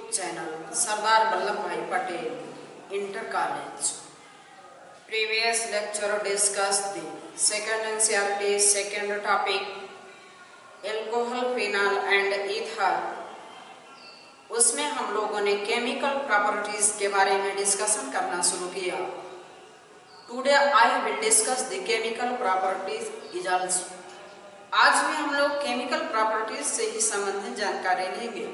Channel Sardar Vallabh भाई Patel inter college. Previous lecture discussed the second NCERT second topic alcohol, phenol and ether। उसमें हम लोगों ने केमिकल प्रॉपर्टीज के बारे में डिस्कशन करना शुरू किया। Today I will discuss the chemical properties is also. आज भी हम लोग केमिकल प्रॉपर्टीज से ही संबंधित जानकारी लेंगे,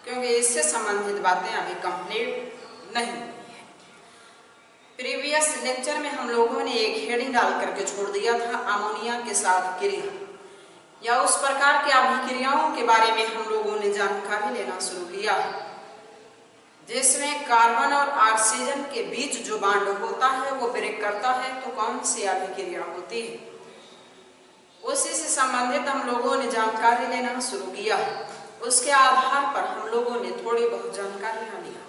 क्योंकि इससे संबंधित बातें अभी कंप्लीट नहीं। प्रीवियस लेक्चर में हम लोगों ने एक हेडिंग डाल करके छोड़ दिया था, अमोनिया के साथ क्रिया या उस प्रकार की अभिक्रियाओं के बारे में हम लोगों ने जानकारी लेना शुरू किया, जिसमें कार्बन और ऑक्सीजन के बीच जो बॉन्ड होता है वो ब्रेक करता है, तो कौन सी अभिक्रिया होती है, उसी से संबंधित हम लोगों ने जानकारी लेना शुरू किया। उसके आधार पर हम लोगों ने थोड़ी बहुत जानकारी लिया।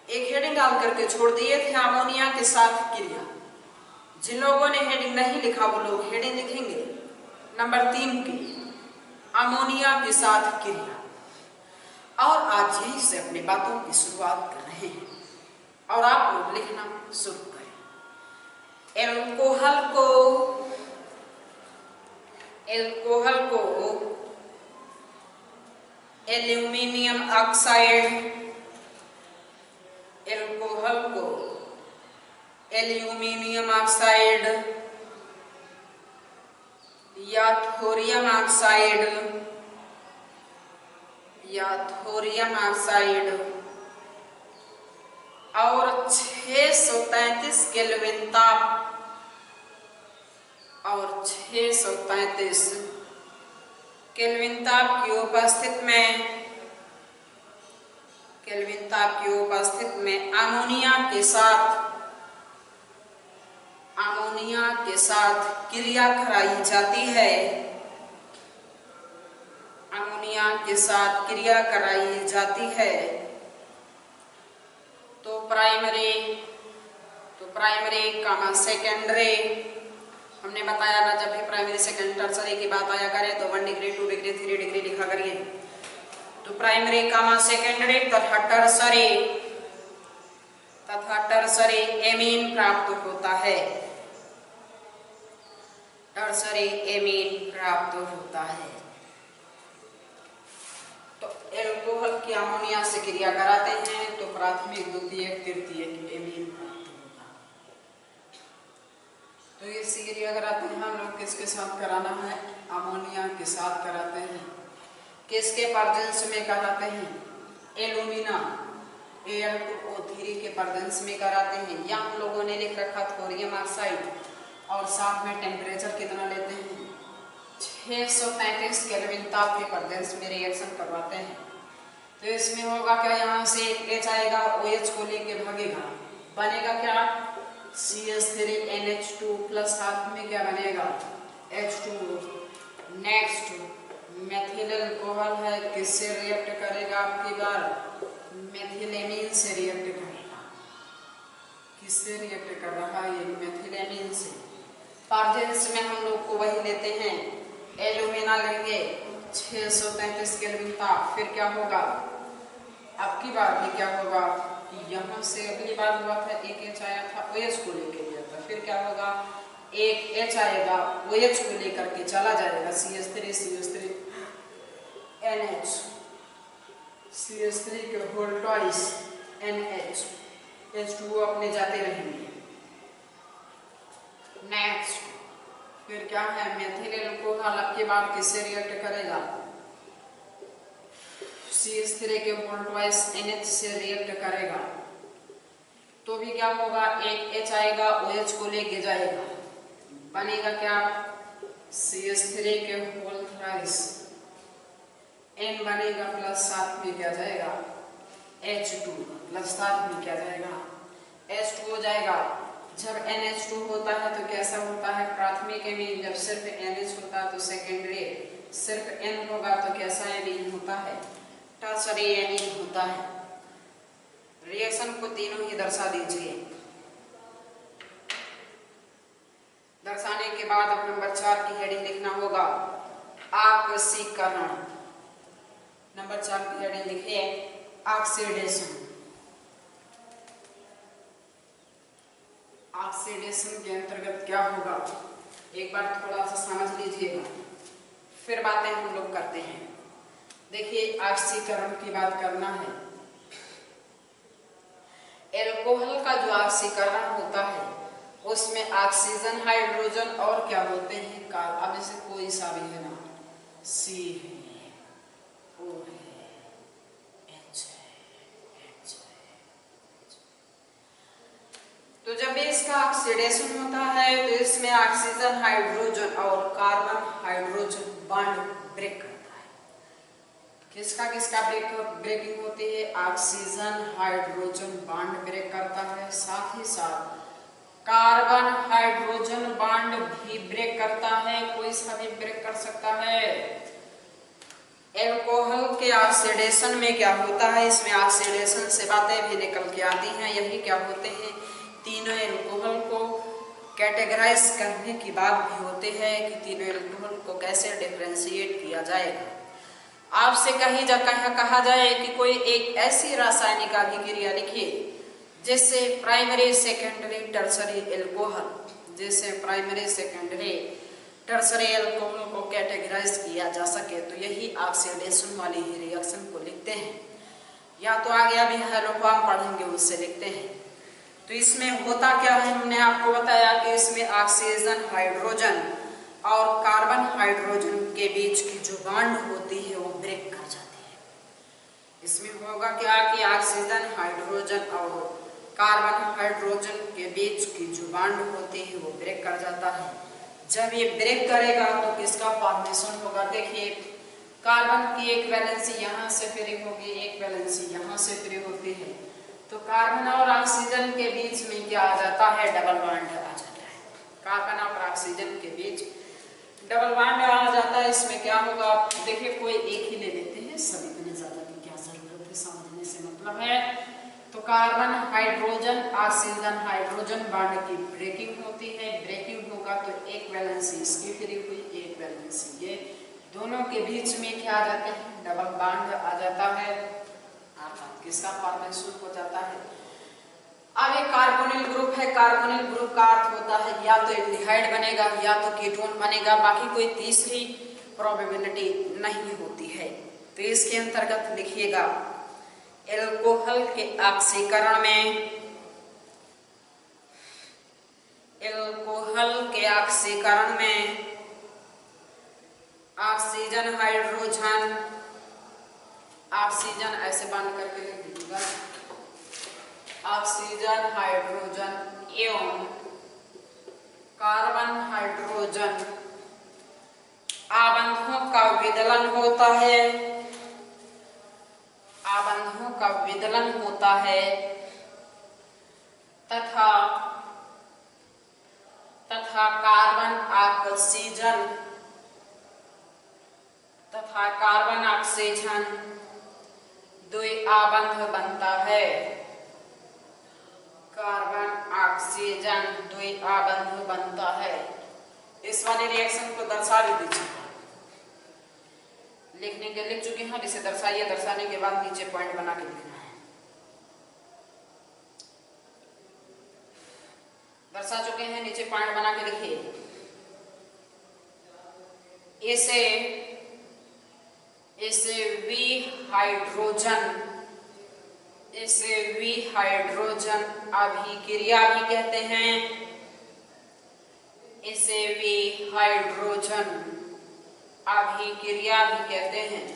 एक हेडिंग डाल करके छोड़ दिए थे, अमोनिया के साथ क्रिया। जिन लोगों ने हेडिंग नहीं लिखा वो लोग हेडिंग लिखेंगे नंबर 3 की, अमोनिया के साथ क्रिया। और आज यहीं से अपनी बातों की शुरुआत कर रहे हैं और आप लोग लिखना शुरू करें। एल्कोहल को एल्यूमिनियम ऑक्साइड, एल्कोहल को एल्यूमिनियम ऑक्साइड या थोरियम ऑक्साइड और 633 केल्विन ताप की उपस्थिति में अमोनिया के साथ क्रिया कराई जाती है। अमोनिया के साथ क्रिया कराई जाती है तो प्राइमरी कामा सेकेंडरी, हमने बताया ना, जब भी प्राइमरी सेकेंडरी टर्सरी की बात आया करे तो 1 डिग्री 2 डिग्री 3 डिग्री लिखा करिए। तो प्राइमरी कामा सेकेंडरी तथा टर्सरी एमीन प्राप्त होता है। टर्सरी एमीन प्राप्त होता है। तो एल्कोहल की अमोनिया से क्रिया कराते हैं तो प्राथमिक, द्वितीयक, तृतीयक एमीन प्राप्त होता है। तो ये क्रिया कराते हैं हम लोग किसके साथ कराना है? अमोनिया के साथ कराते हैं। किसके प्रेजेंस में कराते हैं? एल्यूमिना Al2O3 के प्रेजेंस में कराते हैं। या हम लोगों ने लिख रखा थोरियम ऑक्साइड, और साथ में टेम्परेचर कितना लेते हैं? 633 केल्विन ताप के प्रेजेंस में रिएक्शन करवाते हैं। तो इसमें होगा क्या, यहाँ से H आएगा, OH को लेके भागेगा, बनेगा क्या? CH3NH2 प्लस साथ में क्या बनेगा? H2O। नेक्स्ट मेथिल अल्कोहल है, किससे रिएक्ट करेगा? आपकी बार मेथिलेमीन से रिएक्ट करेगा। किससे रिएक्ट कर रहा है? ये मेथिलेमीन से। प्रेजेंस में हम लोग को वही लेते हैं, एल्यूमिना लेंगे 633 केल्विन ताप। फिर क्या होगा? अब की बार भी क्या होगा? यहाँ से अगली बार हुआ था, एक H आया था, OH को लेके गया था। फिर क्या होगा? एक H आएगा, OH को लेकर के चला जाएगा, CH3 NH, CH3 के होल ट्वाइस NH, H2O अपने जाते रहेंगे। नेक्स्ट फिर क्या है? मेथिल अल्कोहल अब की बार किससे रिएक्ट करेगा? CH3 के होल ट्वाइस NH से रिएक्ट करेगा। तो भी क्या होगा? एक H आएगा, OH को लेके जाएगा, बनेगा क्या? CH3 के होल थ्राइस N बनेगा, प्लस साथ में क्या जाएगा? H2 प्लस साथ में क्या जाएगा? H2 हो जाएगा। जब NH2 होता है तो कैसा होता है? प्राथमिक एमीन। जब सिर्फ NH होता है तो सेकेंडरी। सिर्फ N होगा तो कैसा एमीन होता है? टर्सरी एमीन होता है। रिएक्शन को तीनों ही दर्शा दीजिए। दर्शाने के बाद अब नंबर 4 की हेडिंग लिखना होगा, आकसीकरण। नंबर 4 की हेडिंग लिखिए, ऑक्सीडेशन। ऑक्सीडेशन के अंतर्गत क्या होगा, एक बार थोड़ा सा समझ लीजिएगा, फिर बातें हम लोग करते हैं। देखिए, ऑक्सीकरण की बात करना है। एल्कोहल का जो ऑक्सीकरण होता है उसमें ऑक्सीजन, हाइड्रोजन और क्या होते हैं, अब जैसे कोई सा भी है ना, सी है, ओ है, एच है, एच है। तो जब इसका ऑक्सीडेशन होता है तो इसमें ऑक्सीजन, हाइड्रोजन और कार्बन हाइड्रोजन बॉन्ड ब्रेक करता है। किसका किसका ब्रेकिंग होती है, ऑक्सीजन हाइड्रोजन बॉन्ड ब्रेक करता है, साथ ही साथ कार्बन हाइड्रोजन बॉन्ड भी ब्रेक करता है, कोई सा भी ब्रेक कर सकता है। एल्कोहल के ऑक्सीडेशन में क्या होता है, इसमें ऑक्सीडेशन से बातें भी निकल के आती हैं। यही क्या होते हैं, तीनों एल्कोहल को कैटेगराइज करने की बात भी होती है कि तीनों एल्कोहल को कैसे डिफरेंशिएट किया जाएगा। आपसे कहा जाए कि कोई एक ऐसी रासायनिक अभिक्रिया लिखिए जिससे प्राइमरी, सेकेंडरी, टर्सरी एल्कोहल, जैसे प्राइमरी, सेकेंडरी, टर्सरी एल्कोहल को कैटेगराइज किया जा सके, तो यही ऑक्सीडेशन वाली ही रिएक्शन को लिखते हैं। या तो आगे अभी हेलोफॉर्म पढ़ेंगे उससे लिखते हैं। तो इसमें होता क्या है, हमने आपको बताया कि इसमें ऑक्सीजन, हाइड्रोजन और कार्बन हाइड्रोजन के बीच की जो बॉन्ड होती है वो ब्रेक कर जाती है। इसमें होगा क्या कि ऑक्सीजन, हाइड्रोजन और कार्बन हाइड्रोजन के बीच की जो बॉन्ड होती है वो ब्रेक कर जाता है। जब ये ब्रेक करेगा तो किसका फॉर्मेशन होगा, देखिए कार्बन की एक वैलेंसी यहाँ से फ्री होगी, एक वैलेंसी यहाँ से फ्री होती है, तो कार्बन और ऑक्सीजन के बीच में क्या आ जाता है, डबल बॉन्ड आ जाता है। कार्बन और ऑक्सीजन के बीच डबल बॉन्ड आ जाता है। इसमें क्या होगा, देखिए कोई एक ही ले लेते हैं, सब इतने ज्यादा की क्या जरूरत है, समझने से मतलब है। तो carbon hydrogen, oxygen hydrogen bond की ब्रेकिंग होती है। ब्रेकिंग होगा तो एक वैलेंसी इसकी फ्री हुई, एक वैलेंसी ये, दोनों के बीच में क्या आ जाते हैं, डबल बॉन्ड आ जाता है, अर्थात किसका फॉर्मेशन हो जाता है। अब एक कार्बोनिल ग्रुप है, कार्बोनिल ग्रुप का अर्थ होता है या तो एल्डिहाइड बनेगा या तो कीटोन बनेगा, बाकी कोई तीसरी प्रोबेबिलिटी नहीं होती है। तो इसके अंतर्गत लिखिएगा, एल्कोहल के ऑक्सीकरण में, एल्कोहल के ऑक्सीकरण में ऑक्सीजन, हाइड्रोजन, ऑक्सीजन ऐसे बांध करके लिख दीजिएगा, ऑक्सीजन, हाइड्रोजन एवं कार्बन हाइड्रोजन आबंधों का विदलन होता है, आबंधों का विदलन होता है तथा कार्बन ऑक्सीजन तथा कार्बन ऑक्सीजन द्विआबंध बनता है। कार्बन ऑक्सीजन द्विआबंध बनता है। इस वाले रिएक्शन को दर्शा भी दीजिए, लिखने के लिख चुके हैं, इसे दर्शाइए, दर्शाने के बाद नीचे पॉइंट बना के लिखना है। दर्शा चुके हैं, नीचे पॉइंट बना के लिखिए। इसे विहाइड्रोजन अभिक्रिया भी कहते हैं। इसे विहाइड्रोजन अभिक्रिया भी कहते हैं।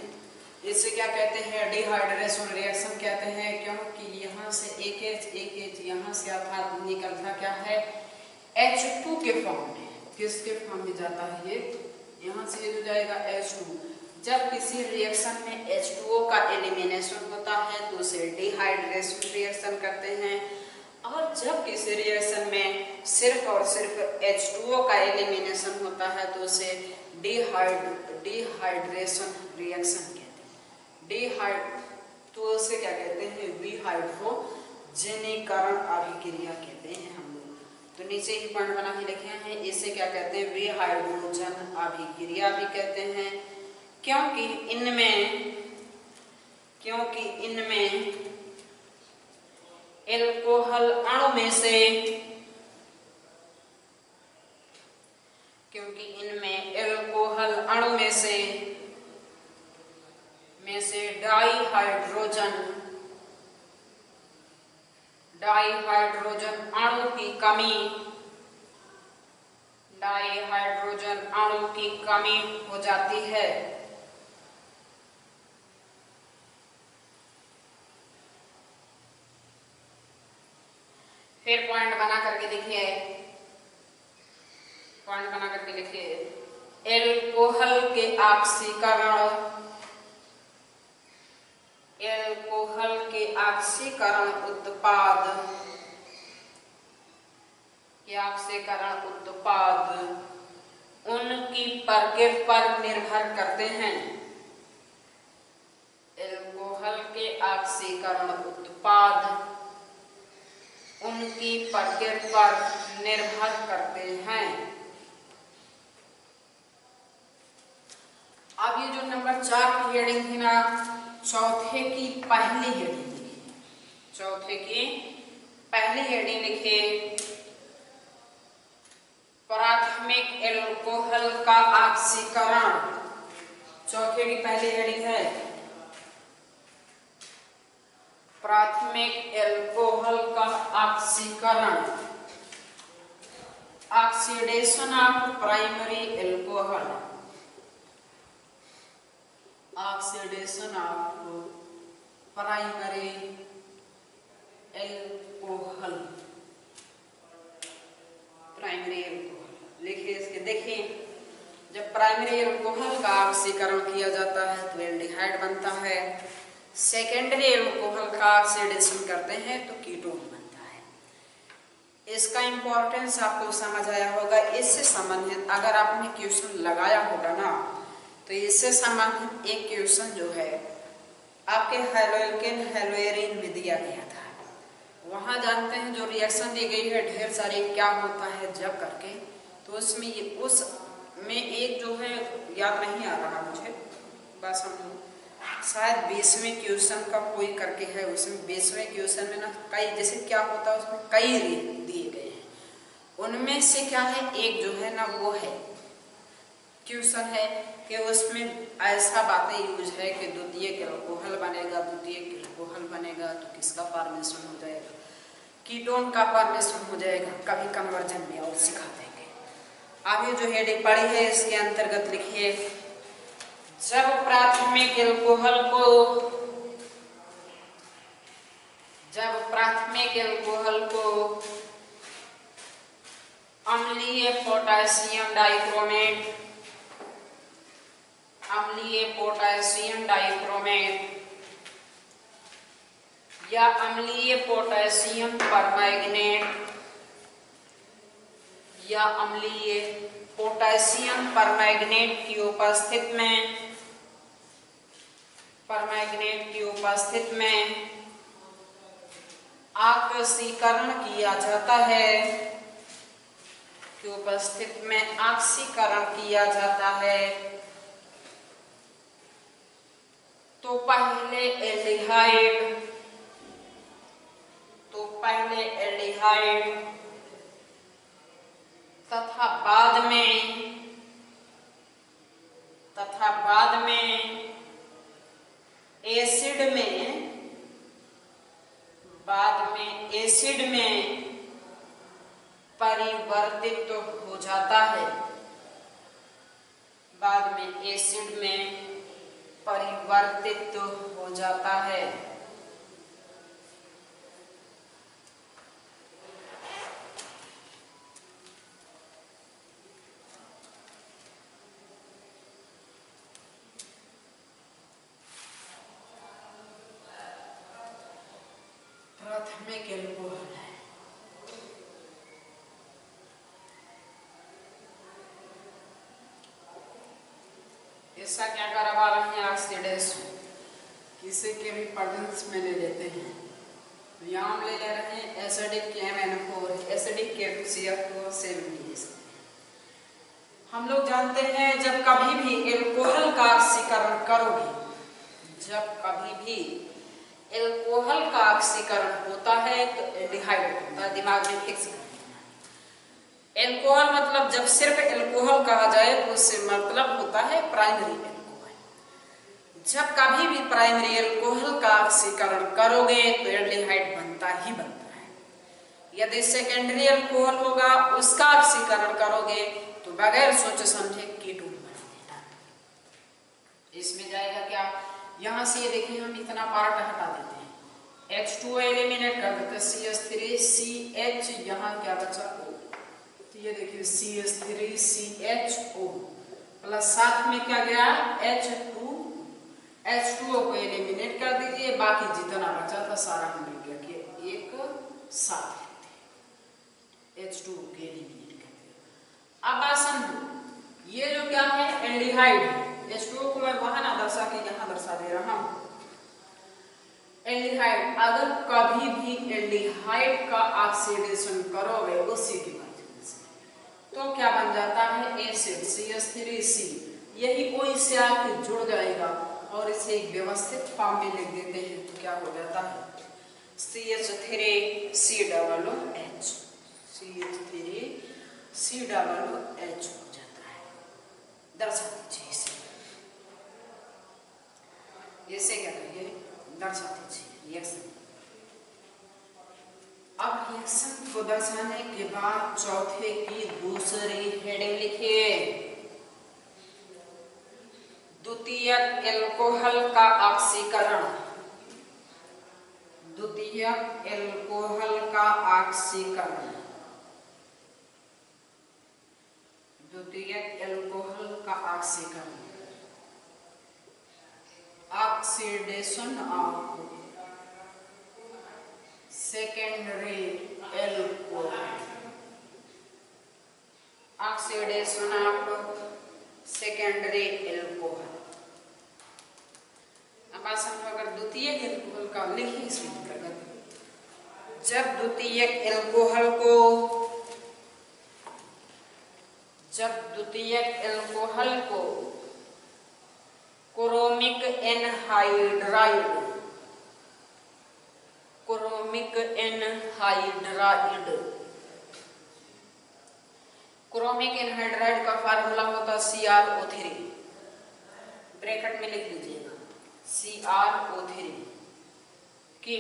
इसे क्या कहते हैं, डिहाइड्रेशन रिएक्शन कहते हैं, क्योंकि यहाँ से एक एच यहाँ से अर्थात निकलता क्या है, H2 के फॉर्म में। किसके फॉर्म में जाता है ये, यहाँ से जो जाएगा H2। जब किसी रिएक्शन में H2O का एलिमिनेशन होता है तो उसे डिहाइड्रेशन रिएक्शन करते हैं, और जब किसी रिएक्शन में सिर्फ और सिर्फ H2O का एलिमिनेशन होता है तो उसे डिहाइड्रेशन रिएक्शन कहते हैं। तो उसे क्या कहते हैं, विहाइड्रोजनीकरण अभिक्रिया कहते हैं हम लोग। तो नीचे ही पॉइंट बना के लिखे हैं, इसे क्या कहते हैं, विहाइड्रोजन अभिक्रिया भी कहते हैं, क्योंकि क्योंकि इनमें एल्कोहल अणु में से डाईहाइड्रोजन अणु की कमी हो जाती है। फिर पॉइंट बना करके लिखिए एल्कोहल के ऑक्सीकरण उत्पाद उनकी प्रकृति पर निर्भर करते हैं। एल्कोहल के ऑक्सीकरण उत्पाद उनकी प्रकृति पर निर्भर करते हैं। अब ये जो नंबर 4 की हेडिंग थी ना, चौथे की पहली हेडिंग लिखिए प्राथमिक एल्कोहल का ऑक्सीकरण। चौथे की पहली हेडिंग है प्राथमिक एल्कोहल का ऑक्सीकरण, oxidation of primary alcohol, oxidation of primary alcohol, लिखिए इसके। देखिए जब प्राइमरी एल्कोहल का ऑक्सीकरण किया जाता है तो एल्डिहाइड बनता है, सेकेंडरी एल्कोहल का ऑक्सीडेशन करते हैं तो कीटोन बनता है। इसका इंपॉर्टेंस आपको समझ आया होगा। इससे संबंधित अगर आपने क्वेश्चन लगाया होगा ना, तो इससे संबंधित एक क्वेश्चन जो है आपके हेलोएल्केन हेलोएरिन में दिया गया था। वहां जानते हैं जो रिएक्शन दी गई है ढेर सारी क्या होता है जब करके, तो उसमें एक जो है याद नहीं आ रहा मुझे, बस हम शायद 20वें क्वेश्चन का कोई करके है, उसमें 20वें क्वेश्चन में ना कई जैसे क्या होता है उसमें कई दिए गए हैं, उनमें से क्या है एक जो है ना वो है क्वेश्चन है कि उसमें ऐसा बातें यूज है कि द्वितीयक एल्कोहल बनेगा तो किसका फॉर्मेशन हो जाएगा, कीटोन का फॉर्मेशन हो जाएगा। कभी कन्वर्जन में और सिखा देंगे। अब ये जो हेडिंग पढ़ी है इसके अंतर्गत लिखिए जब प्राथमिक एल्कोहल को अम्लीय पोटेशियम डाइक्रोमेट या अम्लीय पोटेशियम परमैंगनेट की उपस्थिति में ऑक्सीकरण किया जाता है तो पहले एल्डिहाइड तथा बाद में एसिड में परिवर्तित हो जाता है। प्राथमिक एल्कोहल है। इसका क्या करवा रहे हैं ऑक्सीडेशन, किसी के भी प्रेजेंस में ले लेते हैं। तो यहाँ हम ले रहे हैं एसिडिक KMnO4, एसिडिक K2CF4 हम लोग जानते हैं जब कभी भी एल्कोहल का ऑक्सीकरण करोगे, जब कभी भी एल्कोहल का ऑक्सीकरण होता है तो एल्डिहाइड होता है, दिमाग में फिक्स कर देना। एल्कोहल मतलब जब सिर्फ एल्कोहल कहा जाए तो उससे मतलब होता है प्राइमरी एल्कोहल। जब कभी भी प्राइमरी एल्कोहल का ऑक्सीकरण करोगे तो एल्डिहाइड बनता ही बनता है। यदि सेकेंडरी एल्कोहल होगा उसका ऑक्सीकरण करोगे तो बगैर सोचे समझे कीटोन बना देना। इसमें जाएगा क्या, यहाँ से ये देखिए हम इतना पार्ट हटा देते हैं, H2O एलिमिनेट कर देते हैं, CH3CH, यहाँ क्या बचा O, तो ये देखिए CH3CHO प्लस साथ में क्या गया H2O को एलिमिनेट कर दीजिए, बाकी जितना बचा था सारा हमने क्या किया एक साथ H2O को एलिमिनेट कर दिया। अब बात समझो, ये जो क्या है एल्डिहाइड है, H2O को मैं वहां ना दर्शा के यहाँ दर्शा दे रहा हूं। एल्डिहाइड, अगर कभी भी एल्डिहाइड का ऑक्सीडेशन करोगे उसी के माध्यम से तो क्या बन जाता है एसिड CH3C, यही O इससे आके जुड़ जाएगा और इसे एक व्यवस्थित फॉर्म में लिख देते हैं तो क्या हो जाता है CH3COOH, CH3COOH हो जाता है। दर्शा दीजिए इसे, ऐसे क्या करिए दर्शा दीजिए रिएक्शन। अब रिएक्शन को दर्शाने के बाद चौथे की दूसरी हेडिंग लिखिए, द्वितीयक एल्कोहल का ऑक्सीकरण। द्वितीयक एल्कोहल का ऑक्सीकरण, द्वितीयक एल्कोहल का ऑक्सीकरण, oxidation of secondary alcohol, oxidation of secondary alcohol. अब अगर द्वितीयक एल्कोहल का लिखिए इसमें जब द्वितीयक एल्कोहल को क्रोमिक एनहाइड्राइड, क्रोमिक एनहाइड्राइड का फार्मूला होता है CrO3, ब्रैकेट में लिख लीजिएगा CrO3 की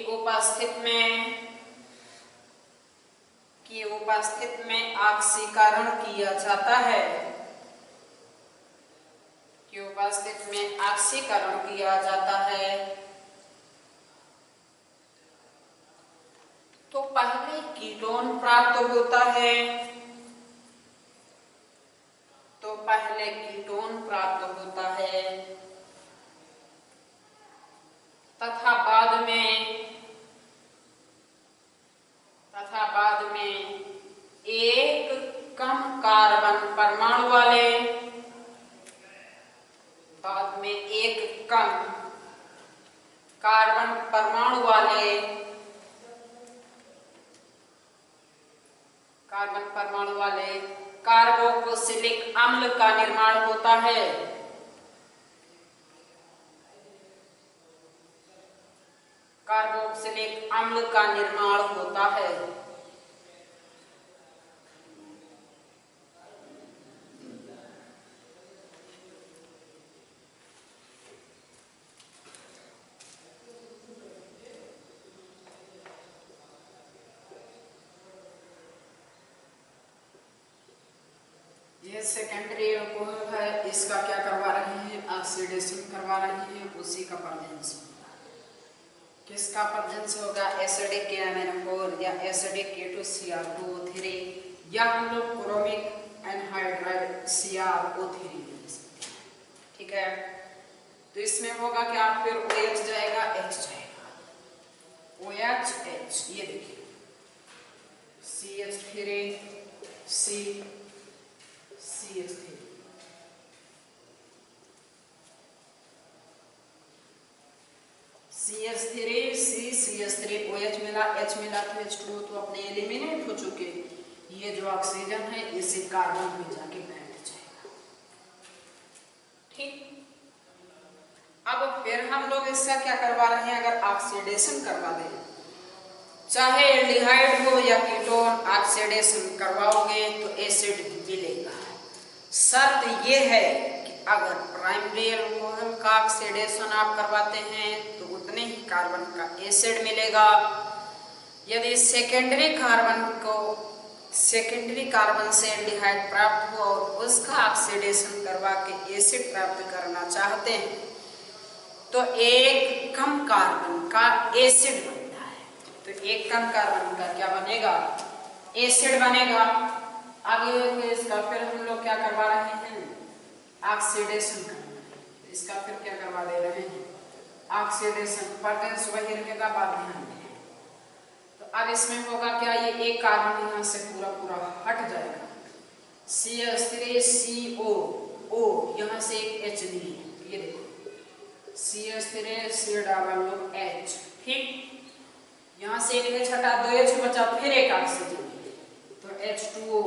उपस्थित में ऑक्सीकरण किया जाता है, की उपस्थित में ऑक्सीकरण किया जाता है तो पहले कीटोन प्राप्त होता है, तथा बाद में एक कम कार्बन परमाणु वाले, कार्बोक्सिलिक अम्ल का निर्माण होता है। कार्बोक्सिलिक अम्ल का निर्माण होता है। ये सेकेंडरी एल्कोहल है, इसका क्या करवा रही है ऑक्सीडेशन करवा रही है, उसी का प्रेजेंस। किसका प्रेजेंस होगा एसिडिक NH4 या एसिडिक K2Cr2O3 या हम लोग क्रोमिक एनहाइड्राइड CrO3 ले सकते हैं। ठीक है, तो इसमें होगा क्या फिर OH जाएगा H जाएगा, OH ये देखिए CH3CH3 CH3 OH मिला, H मिला तो H2O तो अपने एलिमिनेट हो चुके। ये जो ऑक्सीजन है इसे कार्बन में जाके बैठ जाएगा। ठीक, अब फिर हम लोग इसका क्या करवा रहे हैं, अगर ऑक्सीडेशन करवा दें, चाहे एल्डिहाइड हो या कीटोन, ऑक्सीडेशन करवाओगे तो एसिड मिलेगा। शर्त ये है कि अगर प्राइमरी अल्कोहल का ऑक्सीडेशन आप करवाते हैं तो उतने ही कार्बन का एसिड मिलेगा। यदि सेकेंडरी कार्बन से एल्डिहाइड प्राप्त हो और उसका ऑक्सीडेशन करवा के एसिड प्राप्त करना चाहते हैं तो एक कम कार्बन का एसिड बनता है। तो एक कम कार्बन का क्या बनेगा, एसिड बनेगा। आगे इसका फिर हम लोग क्या करवा रहे हैं, ऑक्सीडेशन करना है। इसका फिर क्या करवा दे रहे हैं, ऑक्सीडेशन। परतेंस वही रहेगा, बाद में हम तो अब इसमें होगा क्या, ये एक कार्बन यहाँ से पूरा पूरा हट जाएगा, CH3CO, यहाँ से एक H नहीं है, ये देखो CH3 H, ठीक। यहाँ से एक H हटा, 2 H बचा, फिर एक ऑक्सीजन, तो H2O,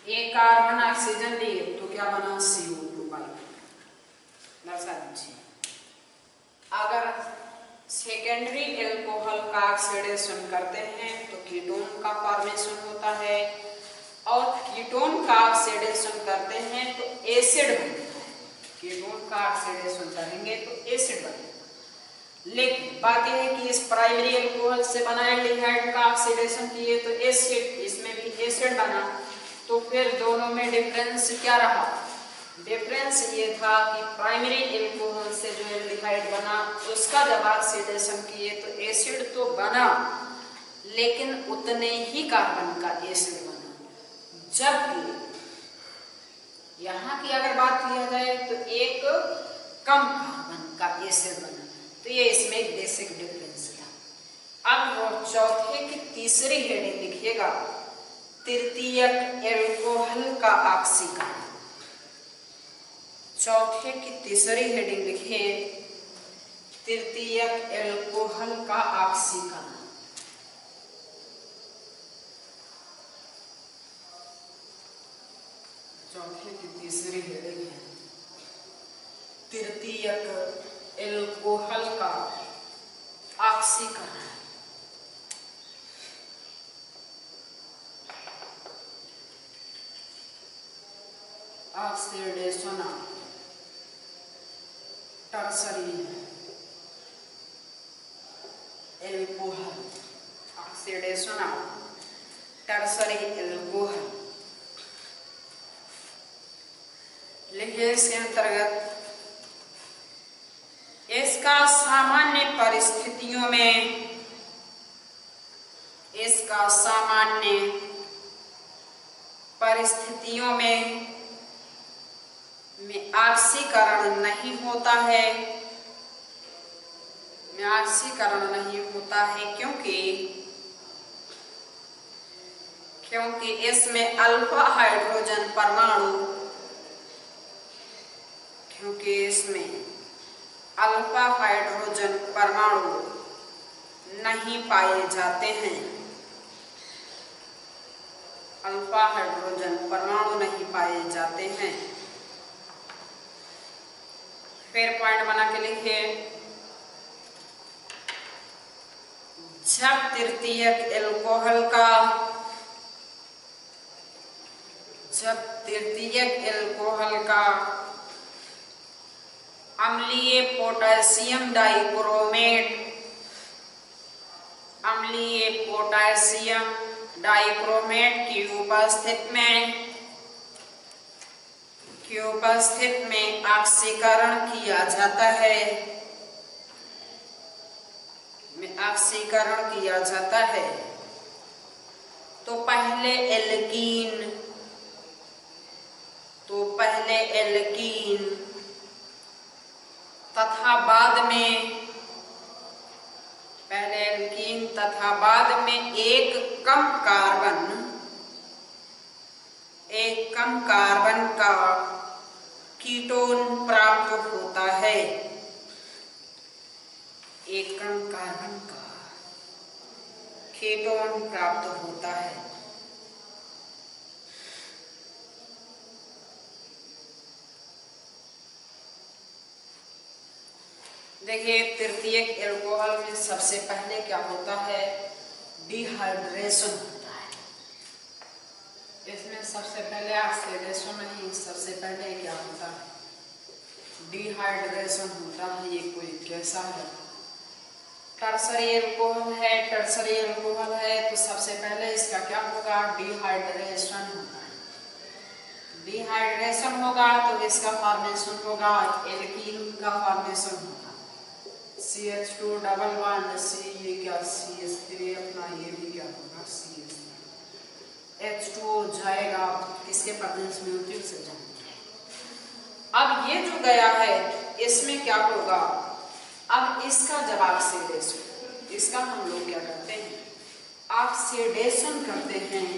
एक कार्बन ऑक्सीजन लिए तो क्या बना, CO2 दर्शा दीजिए। अगर सेकेंडरी एल्कोहल का ऑक्सीडेशन करते हैं तो कीटोन का फॉर्मेशन होता है, और कीटोन का ऑक्सीडेशन करते हैं तो एसिड बनता है। कीटोन का ऑक्सीडेशन करेंगे तो एसिड बनेगा। लेकिन बात यह है कि इस प्राइमरी अल्कोहल से बना एल्डिहाइड का ऑक्सीडेशन किए तो एसिड, इसमें भी एसिड बना, तो फिर दोनों में डिफरेंस क्या रहा, डिफरेंस ये था कि प्राइमरी अल्कोहल से जो एल्डिहाइड बना उसका जब ऑक्सीडेशन किए तो एसिड तो बना लेकिन उतने ही कार्बन का एसिड बना। जबकि यहाँ की अगर बात किया जाए तो एक कम कार्बन का एसिड बना। तो ये इसमें एक बेसिक डिफरेंस था। अब वो चौथे की तीसरी हेडिंग लिखिएगा, तृतीयक एल्कोहल का ऑक्सीकरण। चौथे की तीसरी हेडिंग लिखिए, तृतीयक एल्कोहल का ऑक्सीकरण। चौथे की तीसरी हेडिंग है तृतीयक एल्कोहल का ऑक्सीकरण। Oxidation tertiary alcohol, oxidation tertiary alcohol. लिखिए इसके अंतर्गत, इसका सामान्य परिस्थितियों में, इसका सामान्य परिस्थितियों में ऑक्सीकरण नहीं होता है, ऑक्सीकरण नहीं होता है क्योंकि इसमें अल्फा हाइड्रोजन परमाणु, क्योंकि इसमें अल्फा हाइड्रोजन परमाणु नहीं पाए जाते हैं, अल्फा हाइड्रोजन परमाणु नहीं पाए जाते हैं। फिर पॉइंट बना के लिखिए, जब तृतीयक एल्कोहल का अम्लीय पोटेशियम डाइक्रोमेट की उपस्थिति में ऑक्सीकरण किया जाता है, तो पहले एल्कीन तथा बाद में एक कम कार्बन का कीटोन प्राप्त होता है, एक कम कार्बन का कीटोन प्राप्त होता है। देखिए तृतीयक एल्कोहल में सबसे पहले क्या होता है, डिहाइड्रेशन होता है। इसमें सबसे पहले ऑक्सीडेशन नहीं, सबसे पहले क्या होता है, डिहाइड्रेशन होता है। ये कोई कैसा है, टर्सरी एल्कोहल है। टर्सरी एल्कोहल है तो सबसे पहले इसका क्या होगा, डिहाइड्रेशन होगा। डिहाइड्रेशन होगा तो इसका फॉर्मेशन होगा, एल्कीन का फॉर्मेशन होगा। CH2 डबल बॉन्ड C, ये क्या CH3 अपना, ये भी क्या होगा CH3। H2O जाएगा किसके प्रेजेंस में होती है उसे जाएंगे। अब ये जो गया है इसमें क्या होगा, अब इसका जब ऑक्सीडेशन, इसका हम लोग क्या करते हैं, ऑक्सीडेशन करते हैं,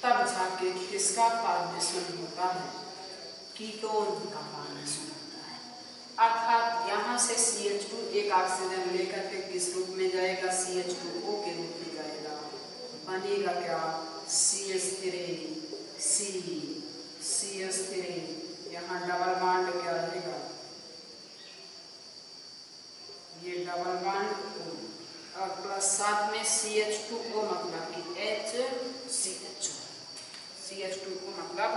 तब जाके किसका फॉर्मेशन होता है, कीटोन का फॉर्मेशन होता है। अर्थात यहाँ से CH2 एक ऑक्सीजन लेकर के किस रूप में जाएगा, CH2O के रूप में जाएगा, बनेगा क्या, CH3, यहाँ डबल बॉन्ड क्या रहेगा, ये डबल बॉन्ड और प्लस साथ में CH2O मतलब कि HCHO, CH2O मतलब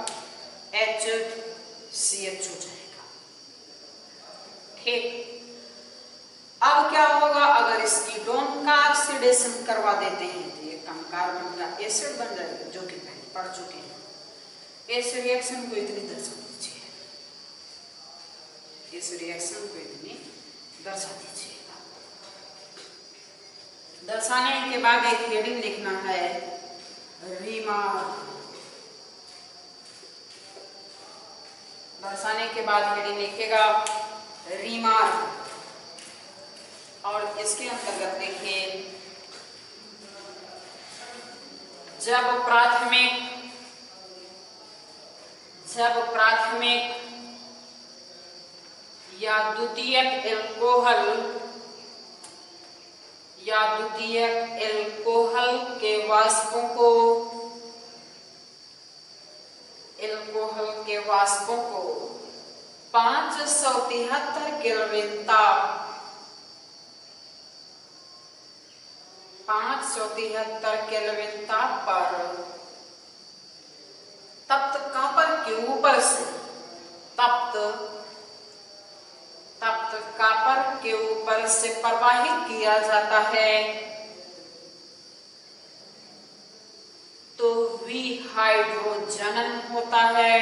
HCHO जाएगा। ठीक, अब क्या होगा, अगर इस कीटोन का ऑक्सीडेशन करवा देते हैं तो ये कम कार्बन का एसिड बन जाएगा, जो कि पहले पढ़ चुके हैं। इस रिएक्शन को इतनी दर्शा दीजिए, इस रिएक्शन को इतनी दर्शा दीजिएगा। दर्शाने के बाद एक हेडिंग लिखना है, रिमार्क। दर्शाने के बाद हेडिंग लिखेगा रिमार्क, और इसके अंतर्गत देखिए, जब प्राथमिक या द्वितीयक एल्कोहल के वाष्पों को 573 केल्विन ताप, 573 केल्विन ताप पर तप्त कॉपर के ऊपर से, तप्त कॉपर के ऊपर से प्रवाहित किया जाता है तो विहाइड्रोजनन होता है,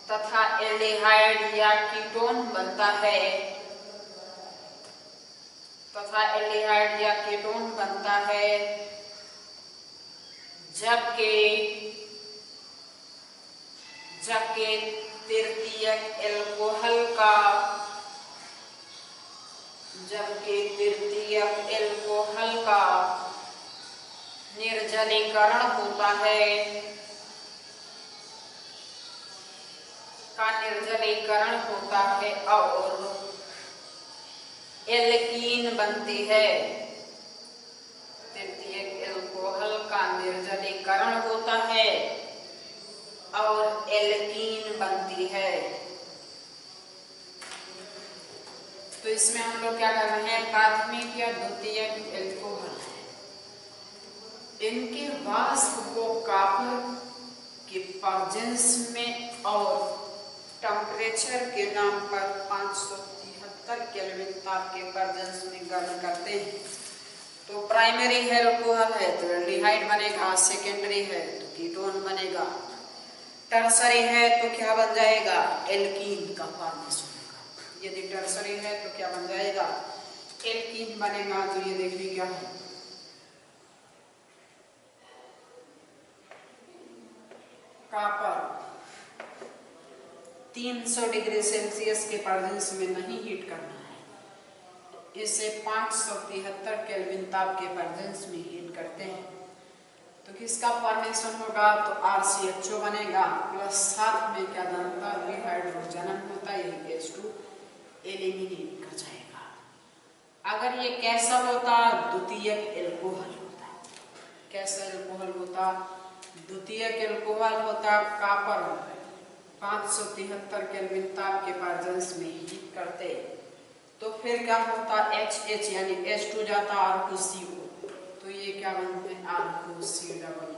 तथा एल्डिहाइड या कीटोन बनता है, जबकि तृतीयक एल्कोहल का निर्जलीकरण होता है, और एल्कीन बनती है। तृतीयक एल्कोहल का निर्जलीकरण होता है और एल्कीन बनती है। तो इसमें हम लोग क्या कर रहे हैं, प्राथमिक या द्वितीयक एल्कोहल, इनके वाष्प को कॉपर के प्रेजेंस में और टेम्परेचर के नाम पर 573 केल्विन ताप के प्रेजेंस में गर्म करते हैं तो प्राइमरी है एल्कोहल है तो एल्डिहाइड बनेगा, सेकेंडरी है तो कीटोन बनेगा, टर्सरी है तो क्या बन जाएगा, एल्कीन का फॉर्मेशन होगा। यदि टर्सरी है तो क्या बन जाएगा, एल्कीन बनेगा। तो ये देखिए क्या है, कॉपर 300 डिग्री सेल्सियस के प्रेजेंस में नहीं हीट करना है, इसे 573 केल्विन ताप के प्रेजेंस में हीट करते हैं तो किसका फॉर्मेशन होगा, तो RCHO बनेगा, प्लस साथ में क्या बनता है, विहाइड्रोजनन होता है, यही H2 एलिमिनेट कर जाएगा। अगर ये कैसा होता, द्वितीयक एल्कोहल होता, कैसा एल्कोहल होता, द्वितीयक एल्कोहल होता कॉपर 573 केल्विन ताप के प्रेजेंस में हीट करते तो फिर क्या होता HH यानी H2 जाता R2CO, तो ये क्या बनते हैं R2C डबल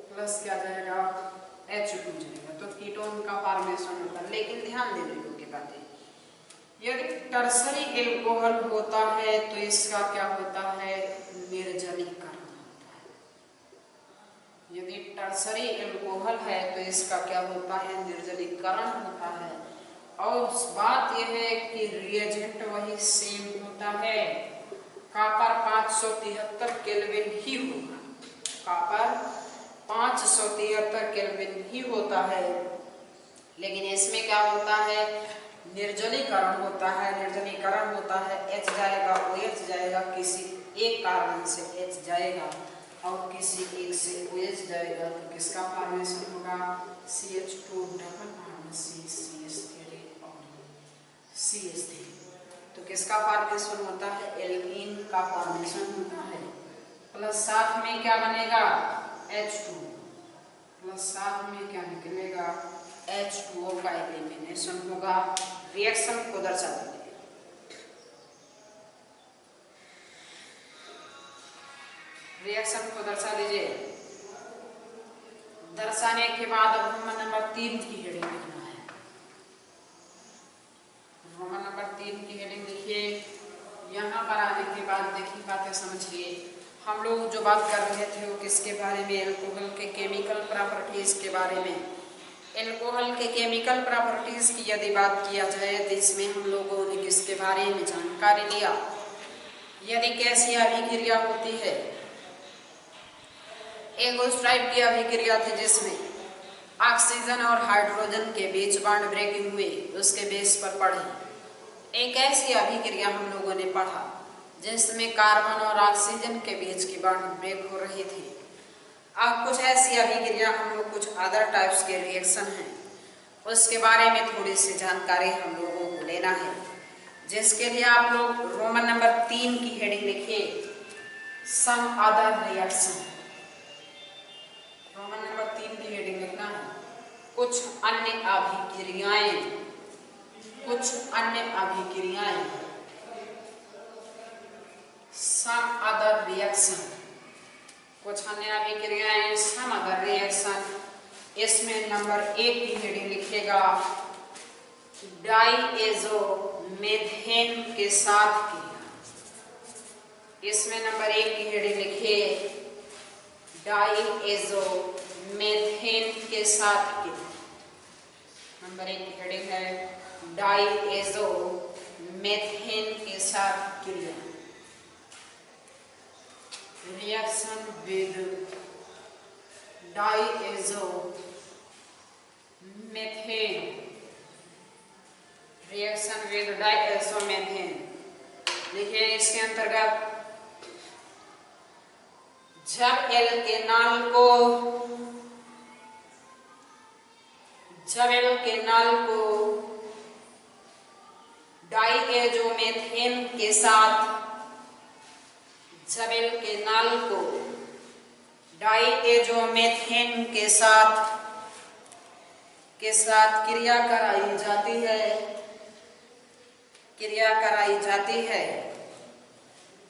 प्लस क्या जाएगा H2 जाएगा, तो कीटोन का फॉर्मेशन होता है। लेकिन ध्यान देने योग्य बात है, यदि टर्सरी एल्कोहल होता है तो इसका क्या होता है निर्जलीकरण होता है। यदि टर्सरी एल्कोहल है तो इसका क्या होता है निर्जलीकरण होता है। और बात यह है कि रिएजेंट वही सेम होता है, कॉपर 573 केल्विन ही होगा, कॉपर 573 केल्विन ही होता है। लेकिन इसमें क्या होता है निर्जलीकरण होता है। निर्जलीकरण होता है H जाएगा OH जाएगा, किसी एक कार्बन से H जाएगा और किसी एक से OH जाएगा, तो किसका फॉर्मेशन होगा CH2 डबल बॉन्ड CH3 और CH3, तो किसका फॉर्मेशन होता है एल्कीन का फॉर्मेशन होता है। प्लस साथ में क्या बनेगा H2 प्लस साथ में क्या निकलेगा H2O का एलिमिनेशन होगा। रिएक्शन को दर्शा दीजिए, रिएक्शन को दर्शा दीजिए। दर्शाने के बाद अब रोमन नंबर 3 की हेडिंग लिखना है। रोमन नंबर 3 की हेडिंग लिखिए। यहाँ पर आने के बाद देखिए बातें समझिए। हम लोग जो बात कर रहे थे वो किसके बारे में एल्कोहल के केमिकल प्रॉपर्टीज के बारे में। एल्कोहल के केमिकल प्रॉपर्टीज की यदि बात किया जाए तो इसमें हम लोगों ने किसके बारे में जानकारी लिया, यदि कैसी अभिक्रिया होती है। एक उस टाइप की अभिक्रिया थी जिसमें ऑक्सीजन और हाइड्रोजन के बीच बॉन्ड ब्रेकिंग हुई, उसके बेस पर पढ़ी। एक ऐसी अभिक्रिया हम लोगों ने पढ़ा जिसमें कार्बन और ऑक्सीजन के बीच की बॉन्ड ब्रेक हो रही थी। अब कुछ ऐसी अभिक्रिया हम लोग कुछ अदर टाइप्स के रिएक्शन हैं उसके बारे में थोड़ी सी जानकारी हम लोगों को लेना है, जिसके लिए आप लोग रोमन नंबर 3 की हेडिंग लिखिए some other reaction. Roman number 3 की हेडिंग लिखना है कुछ अन्य अभिक्रियाएं, कुछ अन्य अभिक्रियाएं सम अदर रिएक्शन, कुछ अन्य अभिक्रियाएं सम अदर रिएक्शन। इसमें नंबर 1 की हेडिंग लिखिएगा डाइएज़ो मेथेन के साथ क्रिया। इसमें नंबर 1 की हेडिंग लिखिए डाइएज़ो मेथेन के साथ क्रिया। नंबर 1 की हेडिंग है डाइएज़ो मेथेन के साथ क्रिया। Reaction with diazomethane, reaction with diazomethane देखिए। इसके अंतर्गत जब एल्केनॉल को डाइएज़ोमेथेन के साथ, जब एल्केनॉल को डाइएज़ोमेथेन के साथ क्रिया कराई जाती है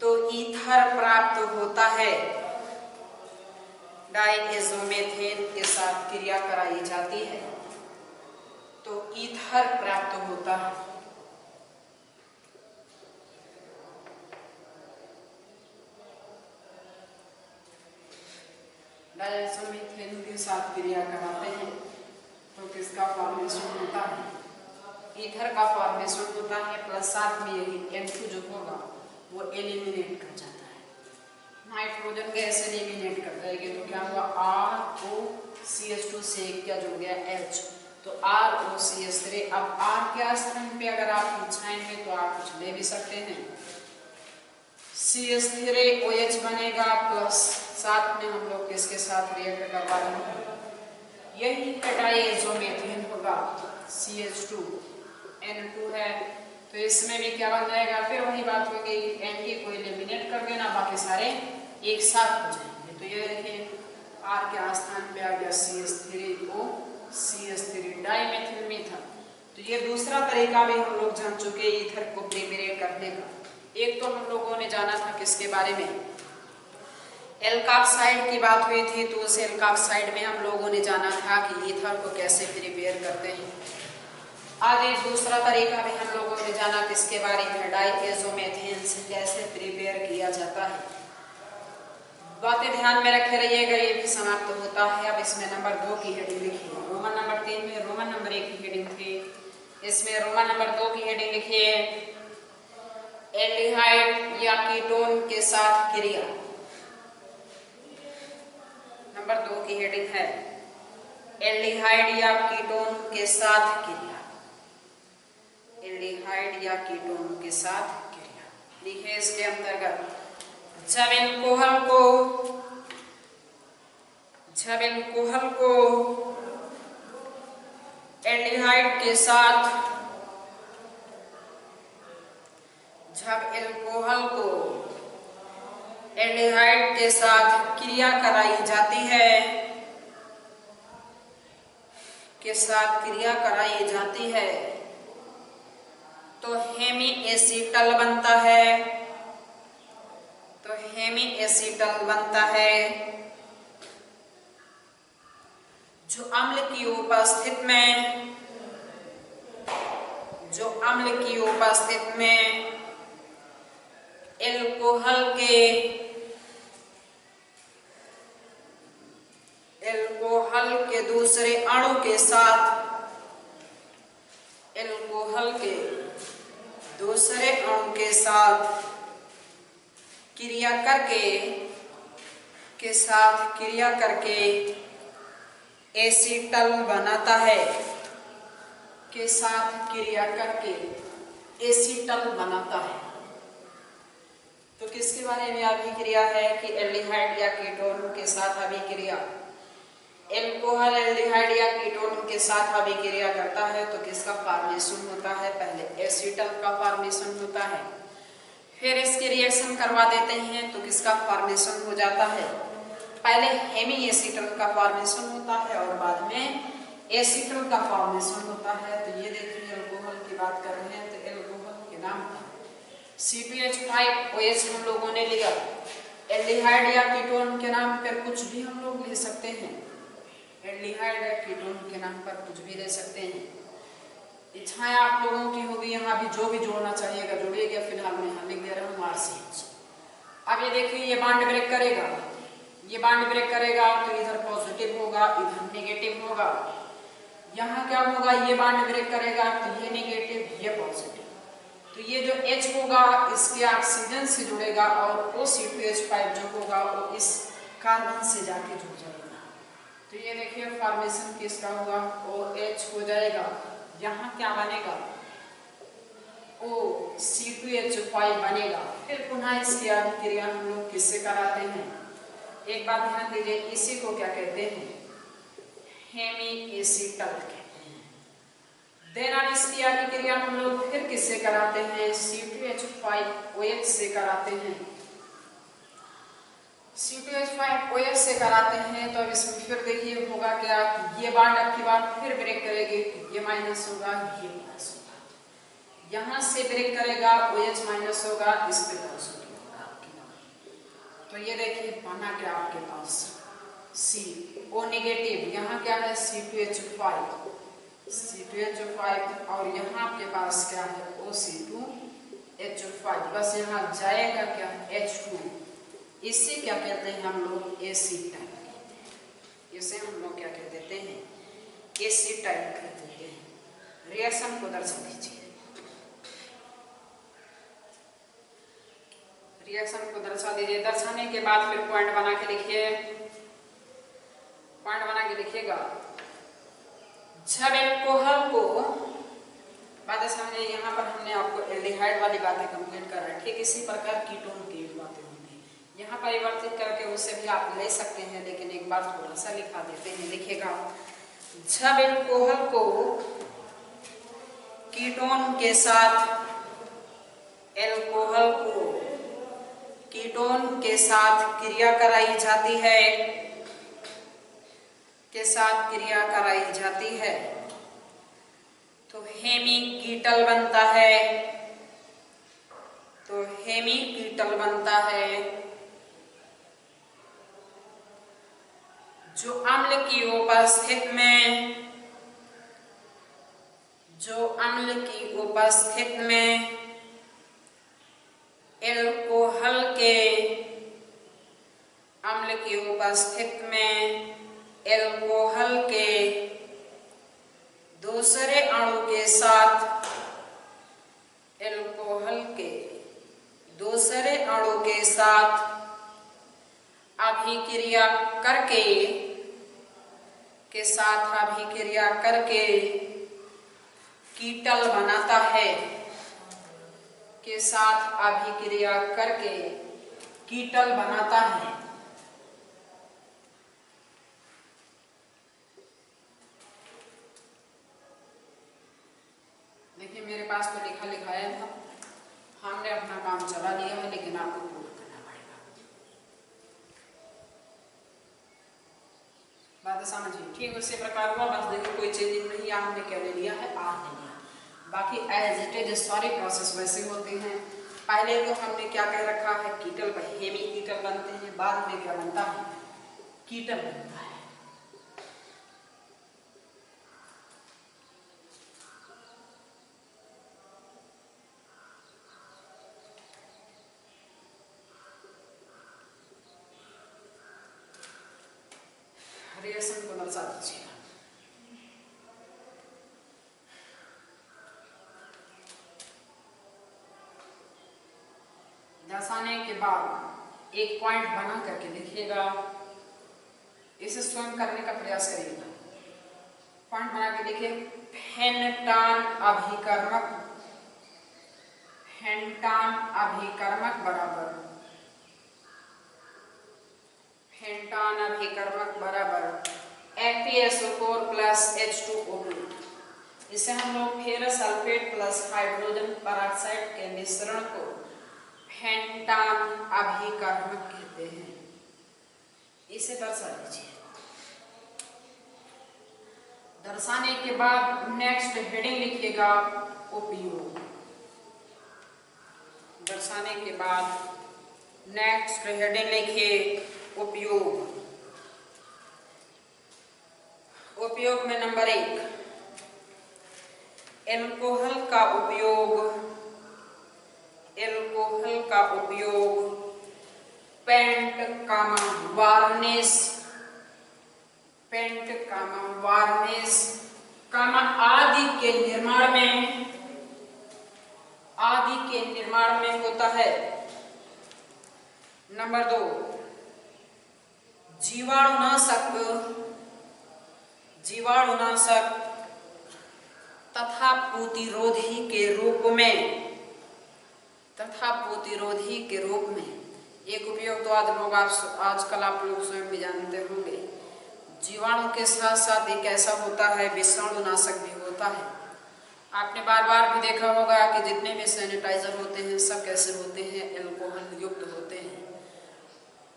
तो ईथर प्राप्त होता है। डाइएज़ोमेथेन के साथ क्रिया कराई जाती है तो ईथर प्राप्त होता है। डाइएज़ोमेथेन के साथ क्रिया कराते हैं तो किसका फॉर्मेशन होता है ईथर का फॉर्मेशन होता है। प्लस साथ में यही N2 जो होगा वो एलिमिनेट कर जाता है, नाइट्रोजन गैस एलिमिनेट कर जाएगी तो क्या हुआ ROCH2 से क्या जुड़ गया H, तो ROCH3। अब R के स्थान पे अगर आप छाएंगे तो आप कुछ ले भी सकते हैं, CH3OH बनेगा प्लस साथ में हम लोग किसके साथ रिएक्ट करवा रहे हैं यही डाइएज़ोमेथेन होगा। CH2N2 है तो इसमें भी क्या बन जाएगा, फिर वही बात हो गई, एंटी को एलिमिनेट कर देना, बाकी सारे एक साथ हो जाएंगे। तो ये देखिए R के स्थान पे आ गया CH3O CH3 डाइमेथिल मीथल। तो ये दूसरा तरीका भी हम लोग जान चुके ईथर को प्रिपेयर करने का। एक तो हम लोगों ने जाना था किसके बारे में, एल्काक्साइड की बात हुई थी, तो उस एल्काक्साइड में हम लोगों ने जाना था कि ईथर को कैसे प्रिपेयर करते हैं। आज एक दूसरा तरीका भी हम लोगों ने जाना किसके बारे में, डाइएज़ोमेथेन से कैसे प्रिपेयर किया जाता है। बातें ध्यान में रखे रहिएगा, ये भी समाप्त होता है। अब इसमें नंबर 2 की हेडिंग लिखिए, रोमन नंबर 3 में रोमन नंबर 1 की हेडिंग थी, इसमें रोमन नंबर 2 की हेडिंग लिखिए, एल्डिहाइड या कीटोन के साथ क्रिया। नंबर 2 की हेडिंग है एल्डिहाइड या कीटोन के साथ क्रिया, एल्डिहाइड या कीटोन के साथ क्रिया। देखिए इसके अंतर्गत जब एल्कोहल को एल्डिहाइड के साथ, जब एल्कोहल को एल्डिहाइड के साथ क्रिया कराई जाती है, के साथ क्रिया कराई जाती है, तो हेमी एसीटल बनता है, तो हेमी एसीटल बनता है, जो अम्ल की उपस्थिति में, जो अम्ल की उपस्थिति में एल्कोहल के दूसरे अणु के साथ, एल्कोहल के दूसरे अणु के साथ क्रिया करके एसीटल बनाता है, के साथ क्रिया करके एसीटल बनाता है। तो किसके बारे में अभिक्रिया है कि एल्डिहाइड या कीटोन के साथ अभिक्रिया, एल्कोहल एल्डिहाइड या कीटोन के साथ अभिक्रिया करता है तो किसका फॉर्मेशन होता है, पहले एसीटल का फॉर्मेशन होता है, फिर इसके रिएक्शन करवा देते हैं तो किसका फॉर्मेशन हो जाता है, पहले हेमी एसीटल का फॉर्मेशन होता है और बाद में एसीटल का फॉर्मेशन होता है। तो ये देखिए एल्कोहल की बात कर रहे हैं, तो एल्कोहल के नाम था C2H5OH हम लोगों ने लिया, एल्डिहाइड या कीटोन के नाम पर कुछ भी हम लोग ले सकते हैं, एल्डिहाइड या कीटोन के नाम पर कुछ भी ले सकते हैं। इच्छाएं आप लोगों की होगी, यहाँ भी जो भी जोड़ना चाहिएगा जोड़िएगा, फिलहाल मैं यहाँ लिख दे रहा हूँ RCH। अब ये देखिए ये बॉन्ड ब्रेक करेगा, ये बॉन्ड ब्रेक करेगा तो इधर पॉजिटिव होगा इधर नेगेटिव होगा, यहाँ क्या होगा, ये बॉन्ड ब्रेक करेगा तो ये नेगेटिव ये पॉजिटिव, तो ये जो H होगा इसके ऑक्सीजन से जुड़ेगा और वो C2H5 जो होगा वो इस कार्बन से जाके जुड़ जाएगा। तो ये देखिए फॉर्मेशन किसका होगा, OH हो जाएगा, यहाँ क्या बनेगा, O C2H5 बनेगा। फिर पुनः इसकी अभिक्रिया हम लोग किससे कराते हैं, एक बात ध्यान दीजिए, इसी को क्या कहते हैं, हेमी एसीटल कहते हैं। देन अब इसकी अभिक्रिया हम लोग फिर किससे कराते हैं, C2H5OH से कराते हैं, C2H5OH से कराते हैं। तो अब इसमें फिर देखिए होगा क्या, ये बॉन्ड अब की बार फिर ब्रेक करेगी, ये माइनस होगा ये प्लस होगा, यहाँ से ब्रेक करेगा OH माइनस होगा इस पे पॉजिटिव होगा आपकी बात। तो ये देखिए बना क्या आपके पास C O नेगेटिव, यहाँ क्या है C2H5 और यहाँ आपके पास क्या है OC2H5, बस यहाँ जाएगा क्या H2, इसे क्या कहते हैं हम लोग एसीटाइल कहते हैं, इसे हम लोग क्या कह देते हैं एसीटाइल कह देते हैं। रिएक्शन को दर्शा दीजिए, रिएक्शन को दर्शा दीजिए, दर्शाने के बाद फिर पॉइंट बना के लिखिए, पॉइंट बना के लिखिएगा। जब एल्कोहल को बातें समझे, यहाँ पर हमने आपको एल्डिहाइड वाली बातें कंप्लीट कर रहे, ठीक इसी प्रकार कीटोन की बातें होंगी, यहाँ परिवर्तित करके उससे भी आप ले सकते हैं, लेकिन एक बार थोड़ा सा लिखा देते हैं, लिखिएगा। जब एल्कोहल को कीटोन के साथ एल्कोहल को कीटोन के साथ क्रिया कराई जाती है, के साथ क्रिया कराई जाती है तो हेमीकीटल बनता है, तो हेमीकीटल बनता है। जो अम्ल की उपस्थिति में, जो अम्ल की उपस्थिति में एल्कोहल के, अम्ल की उपस्थिति में एल्कोहल के दूसरे अणु के साथ, एल्कोहल के दूसरे अणु के साथ अभिक्रिया करके, के साथ अभिक्रिया करके कीटल बनाता है, के साथ अभिक्रिया करके कीटल बनाता है। देखिए मेरे पास तो लिखा लिखाया था, हमने अपना काम चला लिया है, लेकिन आपको पूरा करना पड़ेगा। बात समझिए, ठीक उसी प्रकार हुआ। बस देखिए कोई चेंजिंग नहीं, आपने क्या ले लिया है, आर ले लिया, बाकी एज इट इज सारे प्रोसेस वैसे होते हैं। पहले तो हमने क्या कह रखा है, कीटल पर हेमीकीटल बनते हैं, बाद में क्या बनता है, कीटल बनता है। रिएक्शन को दर्शा दीजिएगा। दर्शाने के बाद एक पॉइंट बना करके लिखिएगा, इसे स्वयं करने का प्रयास करिएगा। पॉइंट बना के लिखिए, फेनटान अभिकर्मक, फेनटान अभिकर्मक बराबर, फेनटान अभिकर्मक बराबर FeSO4 प्लस H2O2। इसे हम लोग ferrous sulphate plus hydrogen peroxide के मिश्रण को फेनटान अभिकर्मक कहते हैं। इसे दर्शा लीजिए। दर्शाने के बाद नेक्स्ट हेडिंग लिखिएगा, उपयोग। दर्शाने के बाद नेक्स्ट हेडिंग लिखिए, उपयोग। उपयोग में नंबर 1, एल्कोहल का उपयोग, एल्कोहल का उपयोग पेंट कामा वार्निश, पेंट कामा वार्निश कामा आदि के निर्माण में, आदि के निर्माण में होता है। नंबर 2, जीवाणुनाशक, जीवाणुनाशक तथा प्रतिरोधी के रूप में, तथा प्रतिरोधी के रूप में। एक उपयोग तो आजकल आप लोग स्वयं भी जानते होंगे, जीवाणु के साथ साथ एक ऐसा होता है विषाणुनाशक भी होता है। आपने बार बार भी देखा होगा कि जितने भी सैनिटाइजर होते हैं सब कैसे होते हैं, एल्कोहल युक्त होते हैं।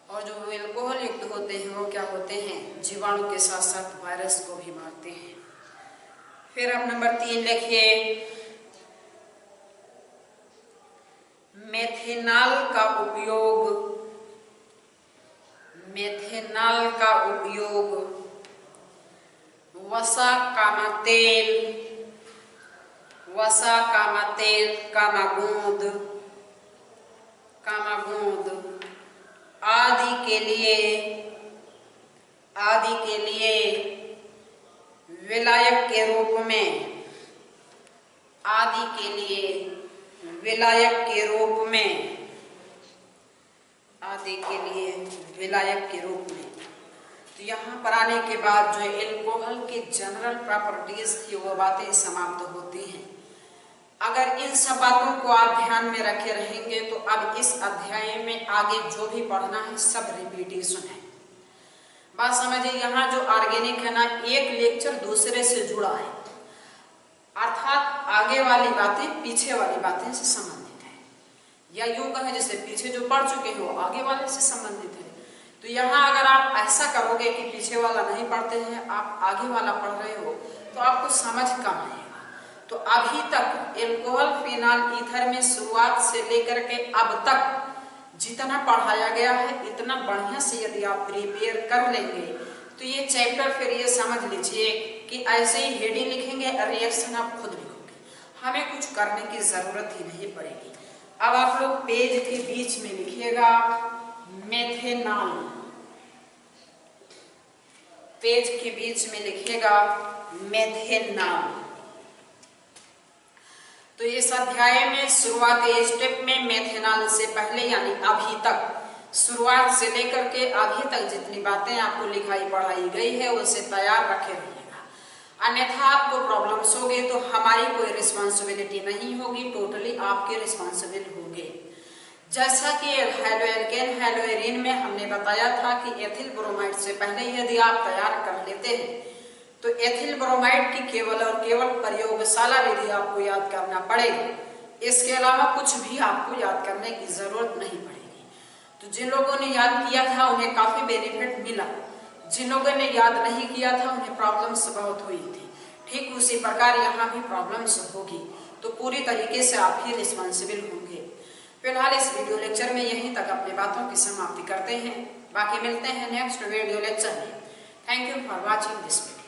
और जो एल्कोहल युक्त होते हैं वो क्या होते हैं, जीवाणु के साथ साथ वायरस को भी मारते हैं। फिर अब नंबर 3 लिखिए, मेथेनॉल का उपयोग, मेथेनॉल का उपयोग वसा कामा तेल, वसा कामा तेल कामा गोंद, कामा गोंद आदि के लिए, आदि के लिए विलायक के रूप में, आदि के लिए विलायक के रूप में, आदि के लिए विलायक के रूप में। तो यहाँ पर आने के बाद जो एल्कोहल के जनरल प्रॉपर्टीज थी वो बातें समाप्त होती हैं। अगर इन सब बातों को आप ध्यान में रखे रहेंगे तो अब इस अध्याय में आगे जो भी पढ़ना है सब रिपीटेशन है। बात समझिए, यहाँ जो ऑर्गेनिक है ना, एक लेक्चर दूसरे से जुड़ा है, अर्थात आगे वाली बातें पीछे वाली बातें से संबंधित है। या यूं कहें जैसे पीछे जो पढ़ चुके हो आगे वाले से संबंधित है। तो यहाँ अगर आप ऐसा करोगे कि पीछे वाला नहीं पढ़ते हैं, आप आगे वाला पढ़ रहे हो, तो आपको समझ कम आएगा। तो अभी तक एल्कोहल फिनाल ईथर में शुरुआत से लेकर के अब तक जितना पढ़ाया गया है, इतना बढ़िया से यदि आप प्रिपेयर कर लेंगे तो ये चैप्टर फिर ये समझ लीजिए कि ऐसे ही हेडिंग लिखेंगे, रिएक्शन आप खुद लिखोगे, हमें कुछ करने की जरूरत ही नहीं पड़ेगी। अब आप लोग पेज के बीच में लिखिएगा मेथेनॉल, पेज के बीच में लिखिएगा मेथेनॉल। तो इस अध्याय में शुरुआती स्टेप में मेथेनॉल से पहले यानी अभी तक, शुरुआत से लेकर के अभी तक जितनी बातें आपको लिखाई पढ़ाई गई है उसे तैयार रखे रहिएगा, अन्यथा आपको प्रॉब्लम्स होंगे तो हमारी कोई रिस्पॉन्सिबिलिटी नहीं होगी, टोटली आपके रिस्पॉन्सिबल होंगे। जैसा कि हेलोएल्केन हेलोएरिन में हमने बताया था कि एथिल ब्रोमाइड से पहले यदि आप तैयार कर लेते हैं तो एथिल ब्रोमाइड की केवल और केवल प्रयोगशाला विधि आपको याद करना पड़ेगा, इसके अलावा कुछ भी आपको याद करने की जरूरत नहीं पड़ेगी। तो जिन लोगों ने याद किया था उन्हें काफी बेनिफिट मिला, जिन लोगों ने याद नहीं किया था उन्हें प्रॉब्लम्स बहुत हुई थी। ठीक उसी प्रकार यहाँ भी प्रॉब्लम्स होगी, तो पूरी तरीके से आप ही रिस्पॉन्सिबल होंगे। फिलहाल इस वीडियो लेक्चर में यहीं तक अपनी बातों की समाप्ति करते हैं, बाकी मिलते हैं नेक्स्ट वीडियो लेक्चर में। Thank you for watching this video.